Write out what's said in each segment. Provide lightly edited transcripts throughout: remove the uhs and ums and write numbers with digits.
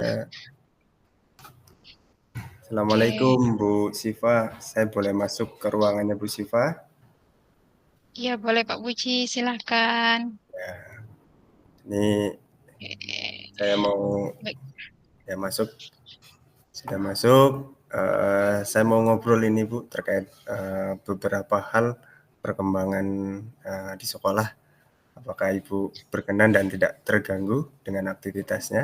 Ya. Oke, Assalamualaikum Bu Siva, saya boleh masuk ke ruangannya Bu Siva? iya boleh Pak Puji, silahkan. Ini Eh, saya mau Baik, ya masuk, sudah masuk. Saya mau ngobrol ini Bu terkait beberapa hal perkembangan di sekolah. Apakah Ibu berkenan dan tidak terganggu dengan aktivitasnya?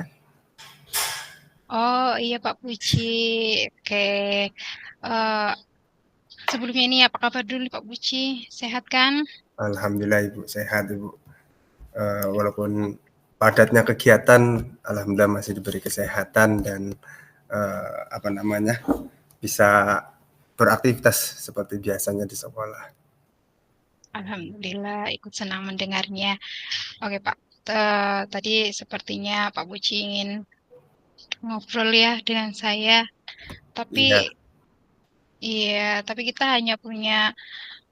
oh iya Pak Puji, oke. Eh, Sebelumnya ini apa kabar dulu Pak Puji? Sehat kan? Alhamdulillah Ibu sehat Ibu. Walaupun padatnya kegiatan, alhamdulillah masih diberi kesehatan dan apa namanya bisa beraktivitas seperti biasanya di sekolah. Alhamdulillah, ikut senang mendengarnya. Oke Pak, tadi sepertinya Pak Puji ingin ngobrol ya dengan saya, tapi Iya, iya, tapi kita hanya punya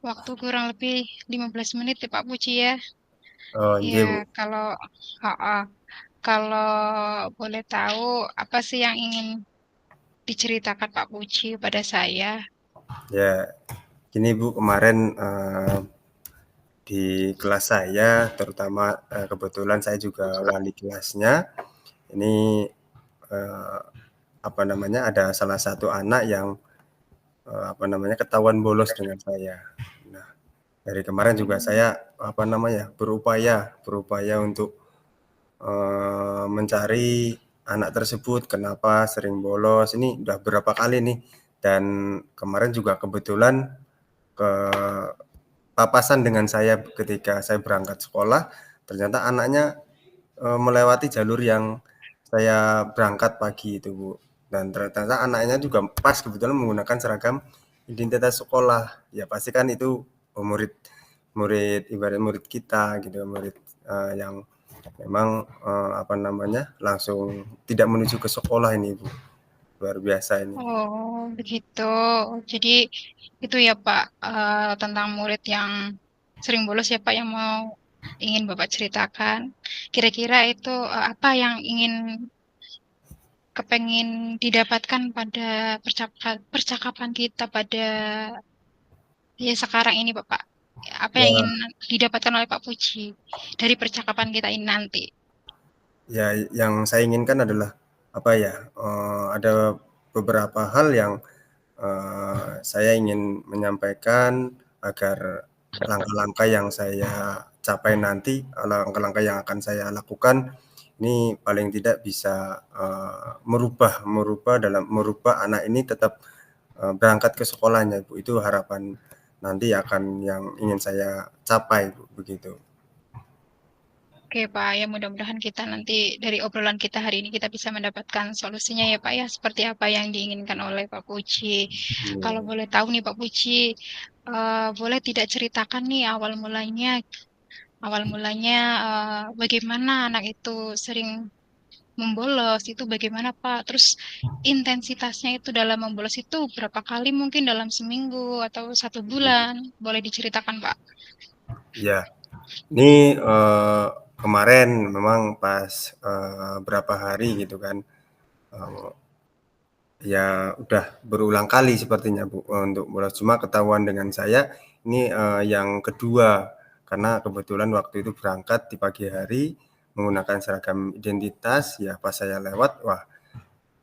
waktu kurang lebih 15 menit ya Pak Puji ya. oh Iya, iya Bu. kalau ha-ha. Kalau boleh tahu, apa sih yang ingin diceritakan Pak Puji pada saya? Ya, gini Bu, kemarin di kelas saya, terutama kebetulan saya juga wali kelasnya. Ini eh, apa namanya ada salah satu anak yang apa namanya ketahuan bolos dengan saya. Nah, dari kemarin juga Hmm. saya apa namanya berupaya berupaya untuk mencari anak tersebut kenapa sering bolos. Ini udah berapa kali nih dan kemarin juga kebetulan ke papasan dengan saya ketika saya berangkat sekolah, ternyata anaknya, melewati jalur yang saya berangkat pagi itu, Bu, dan ternyata anaknya juga pas kebetulan menggunakan seragam identitas sekolah. Ya pasti kan itu, murid murid ibarat murid kita gitu, murid, yang memang, apa namanya, langsung tidak menuju ke sekolah ini, Bu. Luar biasa ini. Oh, begitu. Jadi itu ya Pak, tentang murid yang sering bolos ya Pak yang mau ingin Bapak ceritakan. Kira-kira itu apa yang ingin kepengen didapatkan pada percakapan kita pada ya sekarang ini Bapak? Apa yang ingin Ya, didapatkan oleh Pak Puji dari percakapan kita ini nanti? ya yang saya inginkan adalah, apa ya, ada beberapa hal yang, saya ingin menyampaikan agar langkah-langkah yang saya capai nanti, langkah-langkah yang akan saya lakukan, ini paling tidak bisa, merubah anak ini tetap, berangkat ke sekolahnya, Bu. Itu harapan nanti akan yang ingin saya capai, Bu, begitu. Oke Pak, ya mudah-mudahan kita nanti dari obrolan kita hari ini kita bisa mendapatkan solusinya ya Pak ya, seperti apa yang diinginkan oleh Pak Puji. Kalau Iya. boleh tahu nih Pak Puji, boleh tidak ceritakan nih awal mulanya bagaimana anak itu sering membolos itu bagaimana Pak? Terus intensitasnya itu dalam membolos itu berapa kali mungkin dalam seminggu atau 1 bulan? Boleh diceritakan Pak? Iya. Ini, kemarin memang pas, berapa hari gitu kan, eee, ya udah berulang kali sepertinya Bu, untuk bolos. Cuma ketahuan dengan saya ini, yang kedua, karena kebetulan waktu itu berangkat di pagi hari menggunakan seragam identitas, ya pas saya lewat, wah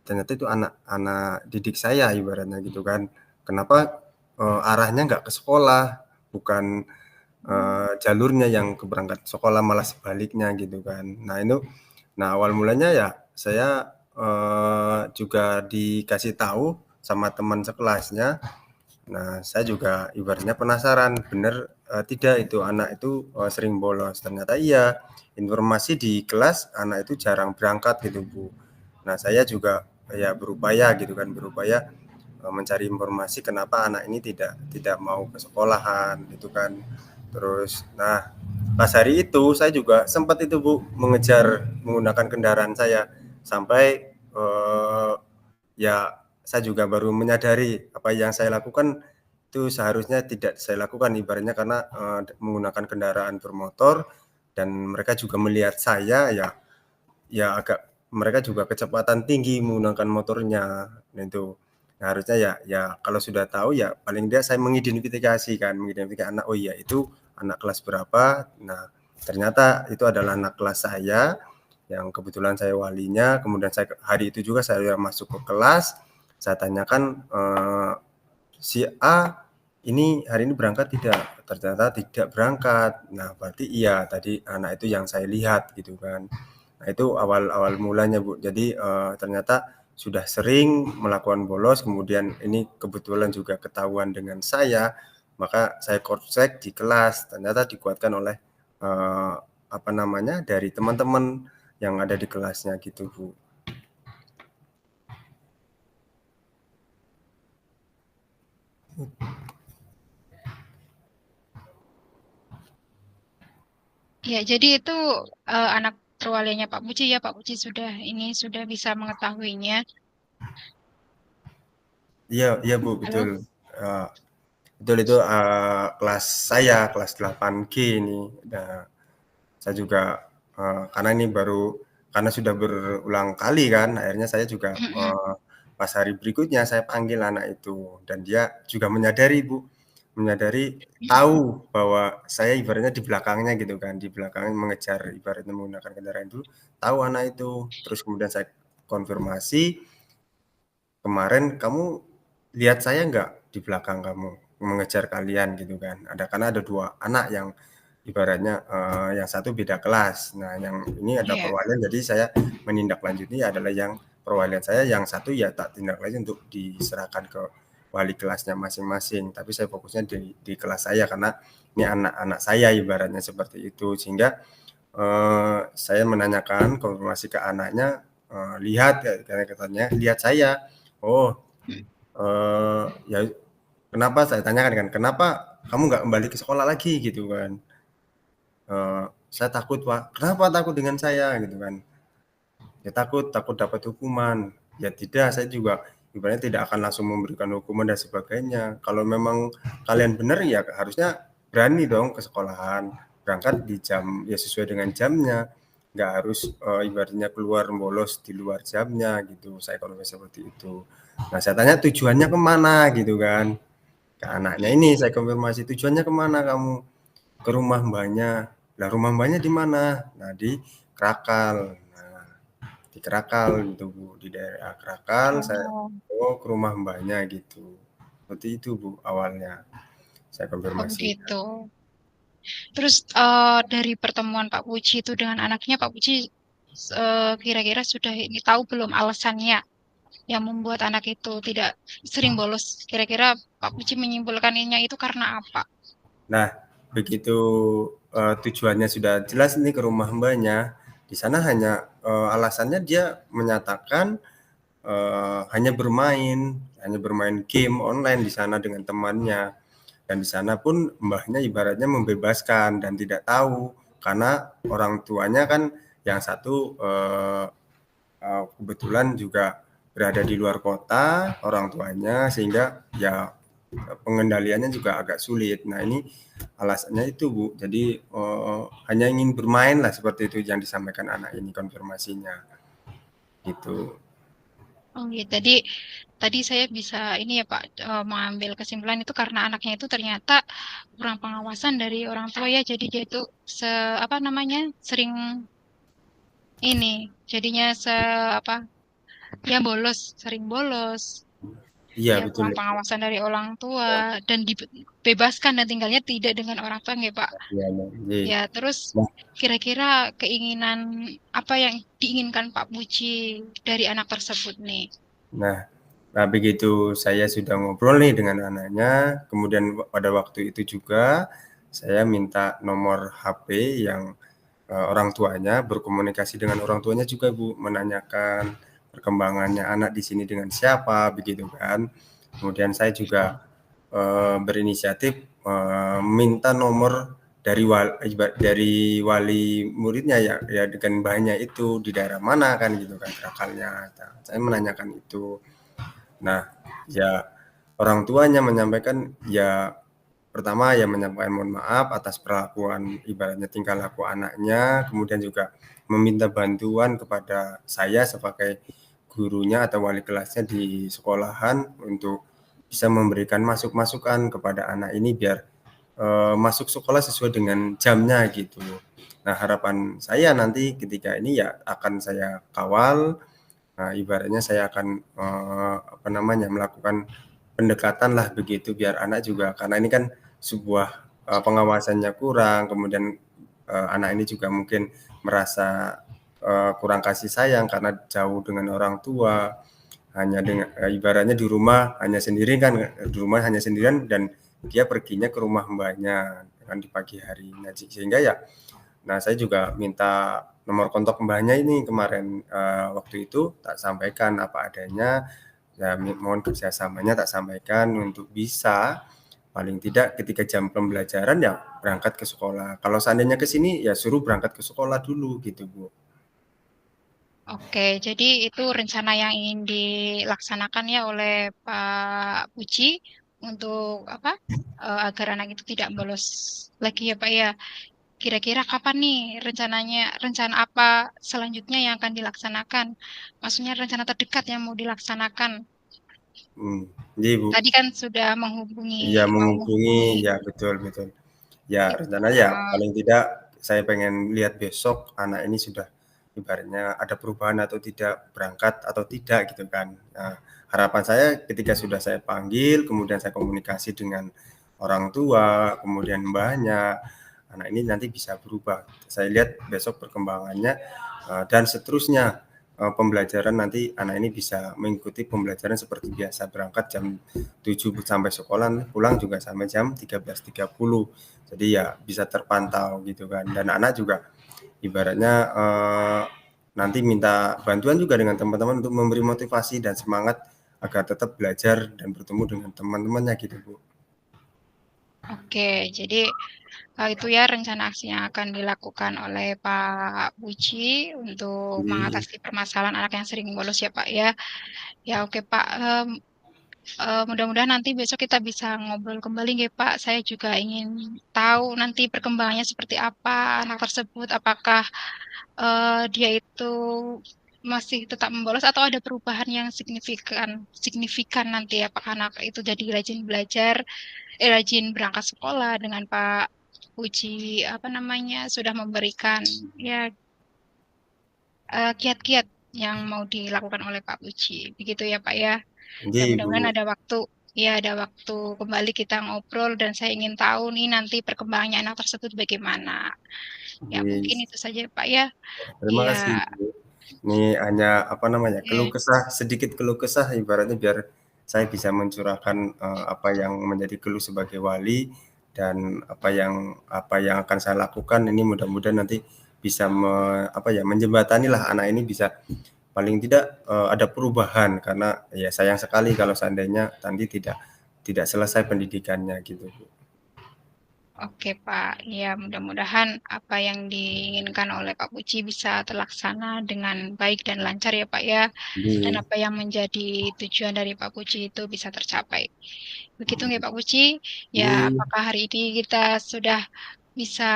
ternyata itu anak-anak didik saya ibaratnya gitu kan. Kenapa, arahnya nggak ke sekolah, bukan jalurnya yang ke berangkat sekolah malah sebaliknya gitu kan. Nah awal mulanya ya saya, juga dikasih tahu sama teman sekelasnya. Nah saya juga ibaratnya penasaran bener, tidak itu anak itu, sering bolos. Ternyata iya, informasi di kelas anak itu jarang berangkat gitu, Bu. Nah saya juga ya berupaya gitu kan, berupaya, mencari informasi kenapa anak ini tidak tidak mau ke sekolahan gitu kan. Terus nah pas hari itu saya juga sempat itu Bu mengejar menggunakan kendaraan saya sampai ya saya juga baru menyadari apa yang saya lakukan itu seharusnya tidak saya lakukan ibaratnya karena menggunakan kendaraan bermotor dan mereka juga melihat saya ya agak mereka juga kecepatan tinggi menggunakan motornya. Nah itu. Nah, harusnya ya kalau sudah tahu ya paling tidak saya mengidentifikasi anak, oh iya itu anak kelas berapa. Nah, ternyata itu adalah anak kelas saya yang kebetulan saya walinya. Kemudian hari itu juga saya masuk ke kelas, saya tanyakan, si A ini hari ini berangkat tidak? Ternyata tidak berangkat. Nah, berarti iya tadi anak itu yang saya lihat gitu kan. Nah, itu awal mulanya, Bu. Jadi, ternyata sudah sering melakukan bolos, kemudian ini kebetulan juga ketahuan dengan saya, maka saya cross check di kelas, ternyata dikuatkan oleh, apa namanya, dari teman-teman yang ada di kelasnya gitu, Bu. Ya, jadi itu anak perwaliannya Pak Puji ya, Pak Puji sudah bisa mengetahuinya. Iya iya, Bu, betul. Halo? Eee, betul itu, kelas saya, kelas 8G ini. Nah, saya juga, karena ini karena sudah berulang kali kan, akhirnya saya juga, Mm-mm. pas hari berikutnya saya panggil anak itu dan dia juga menyadari, Bu, tahu bahwa saya ibaratnya di belakangnya gitu kan, di belakangnya mengejar ibaratnya menggunakan kendaraan itu, tahu anak itu. Terus kemudian saya konfirmasi, "Kemarin kamu lihat saya nggak di belakang kamu, mengejar kalian?" Gitu kan. Karena ada 2 anak yang ibaratnya, yang satu beda kelas. Nah, yang ini ada Iya. perwalian, jadi saya menindaklanjuti adalah yang perwalian saya, yang satu ya tak tindak lanjut untuk diserahkan ke wali kelasnya masing-masing. Tapi saya fokusnya di kelas saya karena ini anak-anak saya ibaratnya seperti itu. Sehingga, saya menanyakan konfirmasi ke anaknya, "Lihat," katanya, "lihat saya." "Oh, ya kenapa?" Saya tanyakan kan, "Kenapa kamu nggak kembali ke sekolah lagi?" Gitu kan. "Saya takut, Pak." "Kenapa takut dengan saya?" Gitu kan. "Ya takut dapat hukuman." "Ya tidak, saya juga ibaratnya tidak akan langsung memberikan hukuman dan sebagainya. Kalau memang kalian benar ya harusnya berani dong ke sekolahan, berangkat di jam ya sesuai dengan jamnya, nggak harus, ibaratnya keluar bolos di luar jamnya," gitu. Saya konfirmasi seperti itu. Nah, saya tanya, "Tujuannya kemana?" Gitu kan. Ke anaknya ini saya konfirmasi, "Tujuannya kemana kamu?" "Ke rumah mbahnya." "Lah rumah mbahnya di mana?" "Nah di Krakal." Nah, di Krakal gitu Bu, di daerah Krakal saya, Oh, "Oh ke rumah mbahnya," gitu. Seperti itu Bu awalnya, saya oh konfirmasinya. begitu. Terus dari pertemuan Pak Puji itu dengan anaknya, Pak Puji kira-kira sudah ini tahu belum alasannya yang membuat anak itu tidak sering bolos? Kira-kira Pak Puji menyimpulkannya itu karena apa? Nah, begitu, tujuannya sudah jelas nih ke rumah mbahnya, di sana hanya, alasannya dia menyatakan, hanya bermain game online di sana dengan temannya. Dan di sana pun mbahnya ibaratnya membebaskan dan tidak tahu, karena orang tuanya kan yang satu, kebetulan juga berada di luar kota orang tuanya, sehingga ya pengendaliannya juga agak sulit. Nah ini alasannya itu Bu, jadi, hanya ingin bermain lah seperti itu yang disampaikan anak ini konfirmasinya, gitu. Oh gitu. Tadi saya bisa ini ya Pak, mengambil kesimpulan itu karena anaknya itu ternyata kurang pengawasan dari orang tua ya. Jadi dia itu apa namanya sering ini jadinya apa ya bolos, sering bolos. Iya Ya betul, kurang pengawasan dari orang tua dan dibebaskan dan tinggalnya tidak dengan orang tua nggih Pak. iya iya. Ya terus Nah kira-kira keinginan apa yang diinginkan Pak Puji dari anak tersebut nih? nah begitu saya sudah ngobrol nih dengan anaknya, kemudian pada waktu itu juga saya minta nomor HP yang, orang tuanya, berkomunikasi dengan orang tuanya juga Bu, menanyakan perkembangannya anak di sini dengan siapa, begitu kan. Kemudian saya juga, berinisiatif, minta nomor dari wali muridnya ya dengan mbahnya itu, di daerah mana kan gitu kan Krakalnya. Nah, saya menanyakan itu. Nah, ya orang tuanya menyampaikan ya pertama ya menyampaikan mohon maaf atas perlakuan ibaratnya tingkah laku anaknya, kemudian juga meminta bantuan kepada saya sebagai gurunya atau wali kelasnya di sekolahan untuk bisa memberikan masukan kepada anak ini biar masuk sekolah sesuai dengan jamnya gitu. Nah, harapan saya nanti ketika ini ya akan saya kawal. Nah, ibaratnya saya akan melakukan pendekatan lah begitu biar anak juga, karena ini kan sebuah pengawasannya kurang, kemudian anak ini juga mungkin merasa kurang kasih sayang karena jauh dengan orang tua, hanya dengan ibaratnya di rumah hanya sendiri kan, di rumah hanya sendirian dan dia perginya ke rumah mbaknya kan di pagi hari. Nah, sehingga ya, nah saya juga minta nomor kontak mbahnya ini kemarin, waktu itu tak sampaikan apa adanya, ya mohon kerjasamanya tak sampaikan untuk bisa paling tidak ketika jam pembelajaran ya berangkat ke sekolah. Kalau seandainya ke sini ya suruh berangkat ke sekolah dulu gitu, Bu. Oke, jadi itu rencana yang ingin dilaksanakan ya oleh Pak Puji untuk apa? Agar anak itu tidak bolos lagi ya Pak ya. Kira-kira kapan nih rencananya, rencana apa selanjutnya yang akan dilaksanakan? Maksudnya rencana terdekat yang mau dilaksanakan. Iya, Bu. Tadi kan sudah Iya mau menghubungi, menghubungi ya betul betul. Ya rencana ya eh, paling tidak saya pengen lihat besok anak ini sudah ibaratnya ada perubahan atau tidak, berangkat atau tidak gitu kan. Nah, harapan saya ketika sudah saya panggil, kemudian saya komunikasi dengan orang tua, kemudian mbahnya, anak ini nanti bisa berubah. Saya lihat besok perkembangannya, dan seterusnya, pembelajaran nanti anak ini bisa mengikuti pembelajaran seperti biasa, berangkat jam 7 sampai sekolah, pulang juga sampai jam 13.30. Jadi ya bisa terpantau gitu kan. Dan anak juga ibaratnya nanti minta bantuan juga dengan teman-teman untuk memberi motivasi dan semangat agar tetap belajar dan bertemu dengan teman-temannya gitu, Bu. oke, jadi itu ya rencana aksi yang akan dilakukan oleh Pak Puji untuk Jadi, mengatasi permasalahan anak yang sering bolos ya Pak ya. Ya oke Pak, mudah-mudahan nanti besok kita bisa ngobrol kembali nggih Pak. Saya juga ingin tahu nanti perkembangannya seperti apa anak tersebut, apakah dia itu masih tetap membolos atau ada perubahan yang signifikan signifikan nanti apakah anak itu jadi rajin belajar, rajin berangkat sekolah dengan Pak Puji apa namanya sudah memberikan ya kiat-kiat yang mau dilakukan oleh Pak Puji. Begitu ya Pak ya. Ya Bu. mudah-mudahan ada waktu, ya ada waktu kembali kita ngobrol dan saya ingin tahu nih nanti perkembangannya anak tersebut bagaimana. Ya Jadi, mungkin itu saja Pak ya. terima Ya, kasih, Bu. Ini hanya keluh oke. kesah, sedikit keluh kesah ibaratnya biar saya bisa mencurahkan apa yang menjadi keluh sebagai wali dan apa yang akan saya lakukan ini mudah-mudahan nanti bisa menjembatani lah anak ini bisa paling tidak ada perubahan karena ya sayang sekali kalau seandainya nanti tidak tidak selesai pendidikannya gitu, Bu. Oke Pak, ya mudah-mudahan apa yang diinginkan oleh Pak Puji bisa terlaksana dengan baik dan lancar ya Pak ya. Dan Jadi, apa yang menjadi tujuan dari Pak Puji itu bisa tercapai. Begitu nggak Pak Puji? Ya, jadi apakah hari ini kita sudah bisa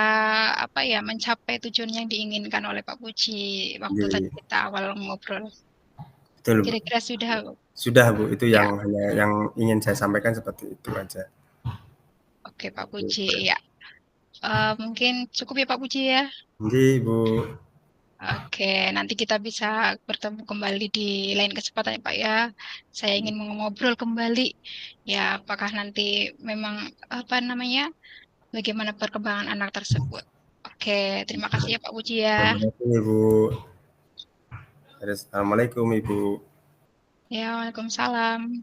apa ya mencapai tujuan yang diinginkan oleh Pak Puji waktu tadi jadi kita awal ngobrol. betul, Bu. Kira-kira sudah, Sudah, Bu, itu ya. yang ingin saya sampaikan seperti itu aja. Oke Pak Puji, ya. Mungkin cukup ya Pak Puji ya. Jadi, Bu. Oke, nanti kita bisa bertemu kembali di lain kesempatan ya Pak ya. Saya ingin mengobrol kembali. Ya, apakah nanti memang apa namanya, bagaimana perkembangan anak tersebut. Oke, terima kasih ya Pak Puji ya. Terima kasih, Ibu. Assalamualaikum, Ibu. Ya, Waalaikumsalam.